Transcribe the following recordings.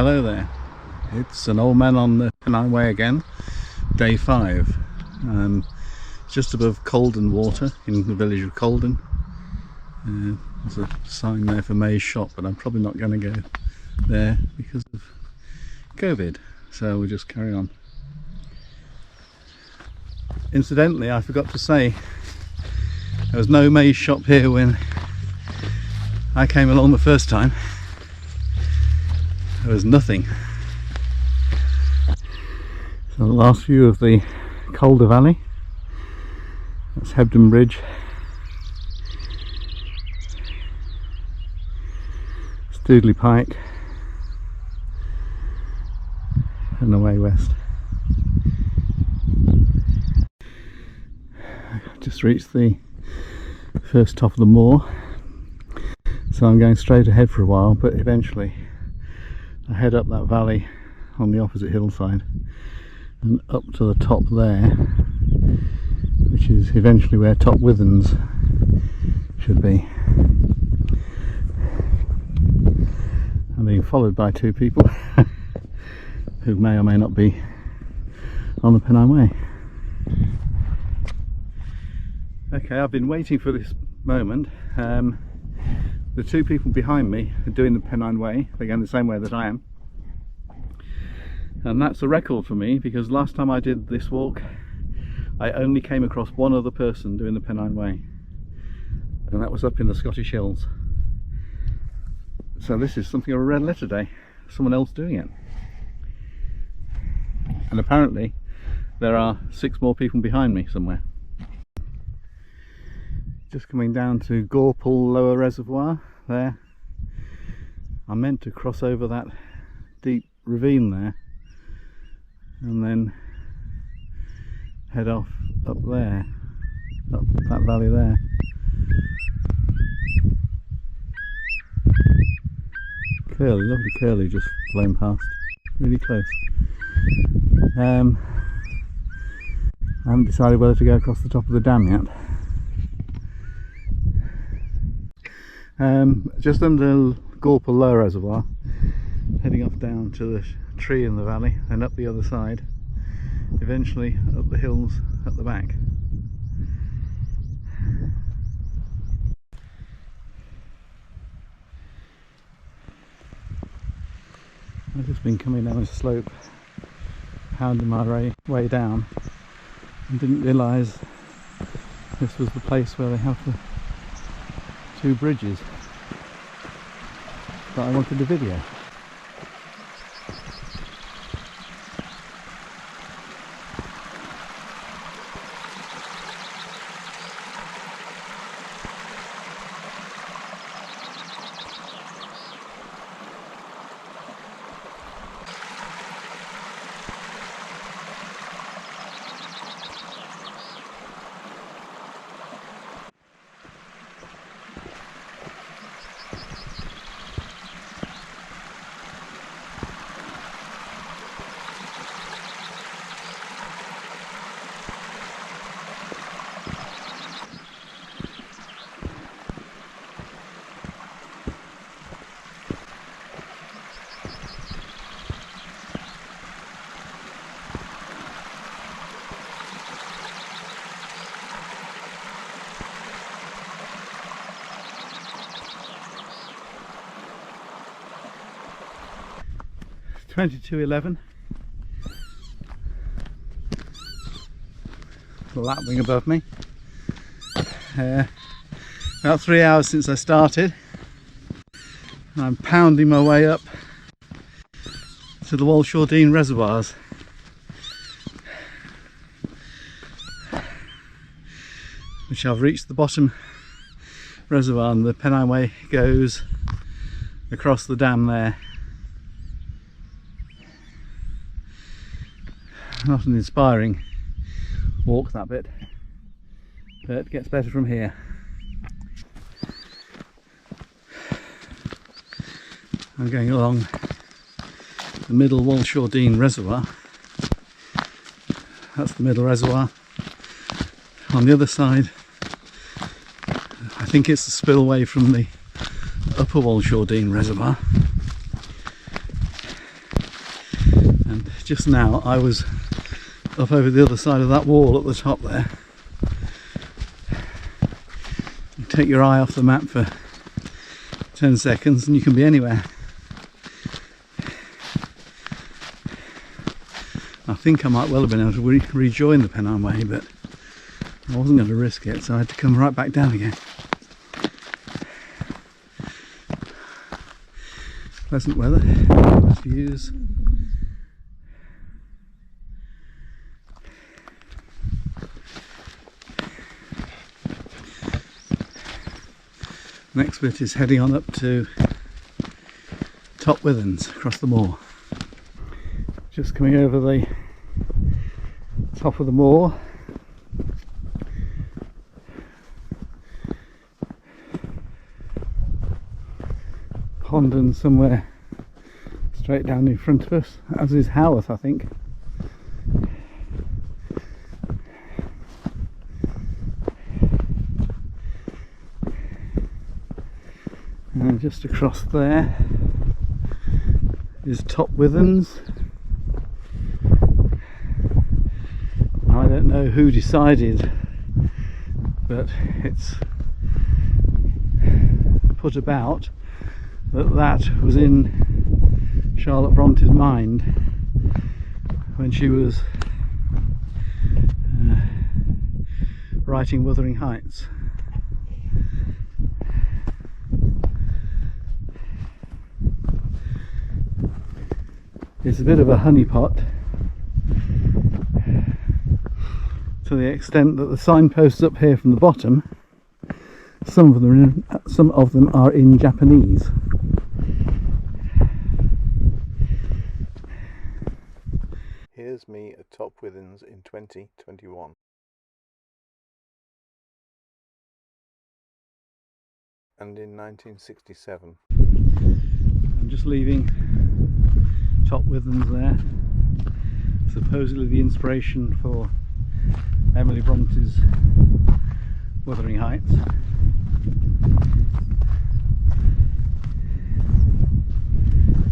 Hello there, it's an old man on the Pennine Way again, day 5. Just above Colden water in the village of Colden. There's a sign there for May's shop, but I'm probably not going to go there because of COVID, so we'll just carry on. Incidentally, I forgot to say there was no May's shop here when I came along the first time. There was nothing. So the last view of the Calder Valley, that's Hebden Bridge, Stoodley Pike, and away west. I've just reached the first top of the moor, so I'm going straight ahead for a while, but eventually I head up that valley on the opposite hillside and up to the top there, which is eventually where top Withens should be. I'm being followed by 2 people who may or may not be on the Pennine Way. Okay, I've been waiting for this moment. The 2 people behind me are doing the Pennine Way. They're going the same way that I am. And that's a record for me, because last time I did this walk I only came across one other person doing the Pennine Way, and that was up in the Scottish Hills. So this is something of a red letter day, someone else doing it. And apparently there are 6 more people behind me somewhere. Just coming down to Gorpool Lower Reservoir there. I meant to cross over that deep ravine there and then head off up there, up that valley there. Curly, lovely curly just flown past, really close. I haven't decided whether to go across the top of the dam yet. Just under Gorpool Lower Reservoir, heading off down to the tree in the valley and up the other side, eventually up the hills at the back. I've just been coming down this slope, pounding my way down, and didn't realise this was the place where they have the 2 bridges that I wanted to video. It's 22:11. The lapwing above me. About 3 hours since I started. I'm pounding my way up to the Walshore reservoirs. Which I've reached the bottom reservoir, and the Pennine Way goes across the dam there. Not an inspiring walk, that bit, but it gets better from here. I'm going along the middle Walshore reservoir. That's the middle reservoir. On the other side, I think it's the spillway from the upper Walshore reservoir. just now I was up over the other side of that wall at the top there. You take your eye off the map for 10 seconds and you can be anywhere. I think I might well have been able to rejoin the Pennine Way, but I wasn't going to risk it, so I had to come right back down again. Pleasant weather, nice views. Next bit is heading on up to top Withens, across the moor. Just coming over the top of the moor. Colden somewhere straight down in front of us, as is Howarth, I think. And just across there is top Withens. I don't know who decided, but it's put about that was in Charlotte Bronte's mind when she was writing Wuthering Heights. It's a bit of a honeypot, to the extent that the signposts up here from the bottom, some of them are in Japanese. Here's me at top Withens in 2021. And in 1967. I'm just leaving top Withens there. Supposedly the inspiration for Emily Bronte's Wuthering Heights.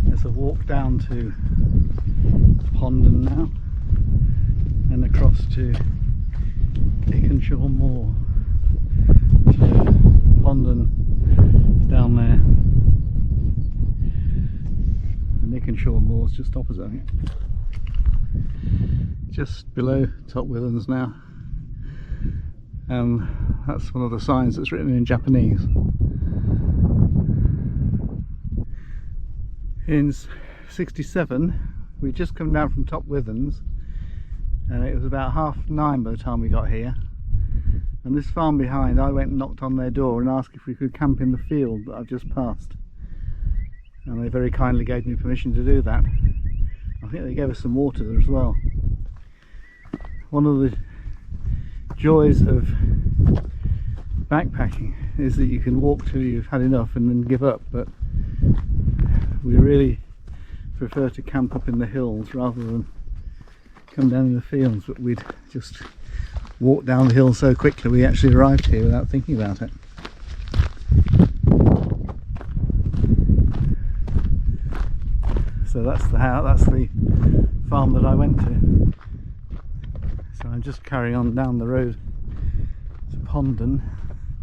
There's a walk down to Colden now and across to Ickornshaw Moor. So Colden down there and Ickornshaw Moor's just opposite, I think. Just below top Withens now. That's one of the signs that's written in Japanese. In 67 we'd just come down from top Withens and it was about 9:30 by the time we got here, and this farm behind, I went and knocked on their door and asked if we could camp in the field that I've just passed, and they very kindly gave me permission to do that. I think they gave us some water as well. One of the joys of backpacking is that you can walk till you've had enough and then give up, but we really prefer to camp up in the hills rather than come down in the fields, but we'd just walk down the hill so quickly we actually arrived here without thinking about it. So that's the farm that I went to. So I'm just carrying on down the road to Colden.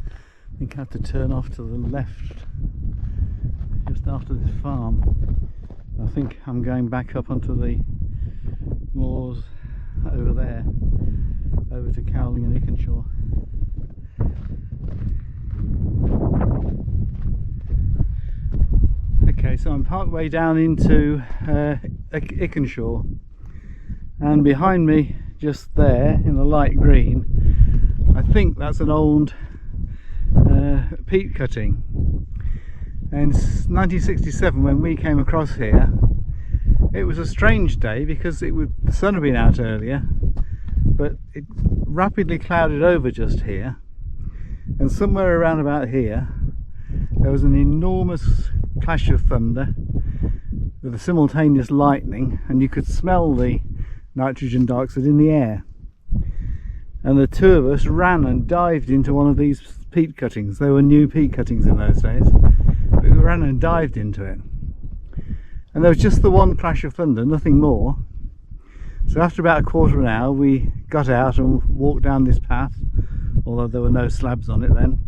I think I have to turn off to the left just after this farm. I think I'm going back up onto the moors over there, over to Colden and Ickornshaw. Okay, so I'm part way down into Ickornshaw, and behind me, just there in the light green, I think that's an old peat cutting. And 1967, when we came across here, it was a strange day because the sun had been out earlier, but it rapidly clouded over just here, and somewhere around about here there was an enormous clash of thunder with a simultaneous lightning, and you could smell the nitrogen dioxide in the air, and the two of us ran and dived into one of these peat cuttings. They were new peat cuttings in those days. We ran and dived into it, and there was just the one crash of thunder, nothing more, So after about a quarter of an hour we got out and walked down this path, although there were no slabs on it then.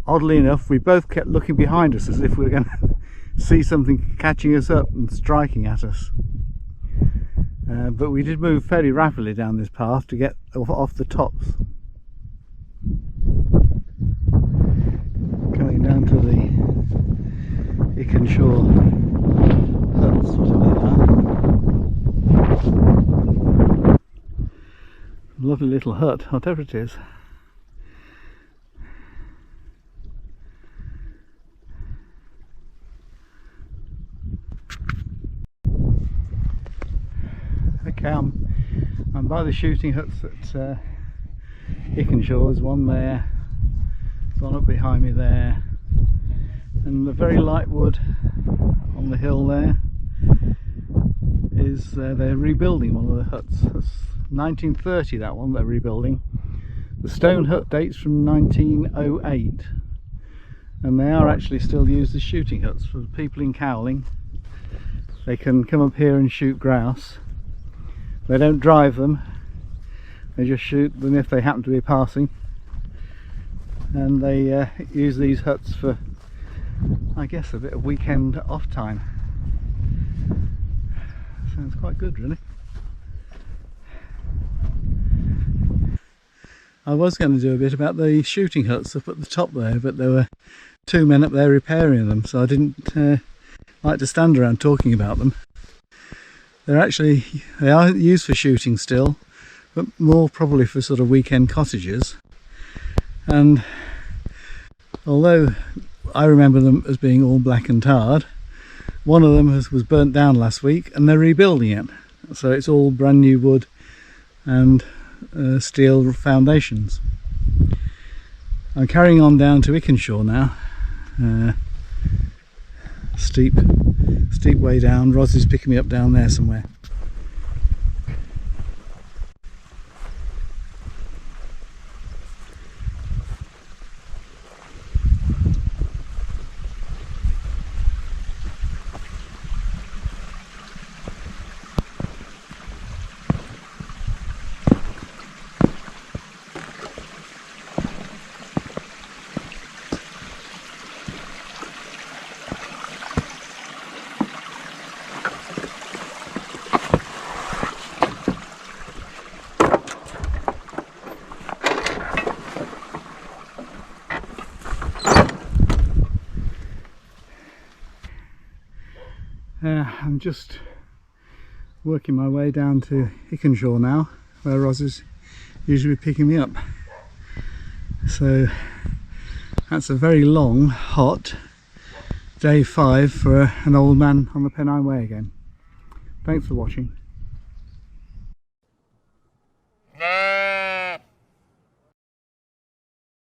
Oddly enough, we both kept looking behind us as if we were going to see something catching us up and striking at us. But we did move fairly rapidly down this path to get off the tops. Coming down to the Ickornshaw huts, whatever they are. Lovely little hut, whatever it is. Okay, I'm by the shooting huts at Ickornshaw. There's one there, there's one up behind me there, and the very light wood on the hill there is they're rebuilding one of the huts. That's 1930, that one they're rebuilding. The stone hut dates from 1908, and they are actually still used as shooting huts for people in Cowling. They can come up here and shoot grouse. They don't drive them, they just shoot them if they happen to be passing, and they use these huts for, I guess, a bit of weekend off time. Sounds quite good, really. I was going to do a bit about the shooting huts up at the top there, but there were two men up there repairing them, so I didn't like to stand around talking about them. They are used for shooting still, but more probably for sort of weekend cottages. And although I remember them as being all black and tarred, one of them was burnt down last week and they're rebuilding it. So it's all brand new wood and steel foundations. I'm carrying on down to Ickornshaw now. Steep way down. Ros is picking me up down there somewhere. I'm just working my way down to Ickornshaw now, where Ros is usually picking me up. So that's a very long, hot day 5 for an old man on the Pennine Way again. Thanks for watching.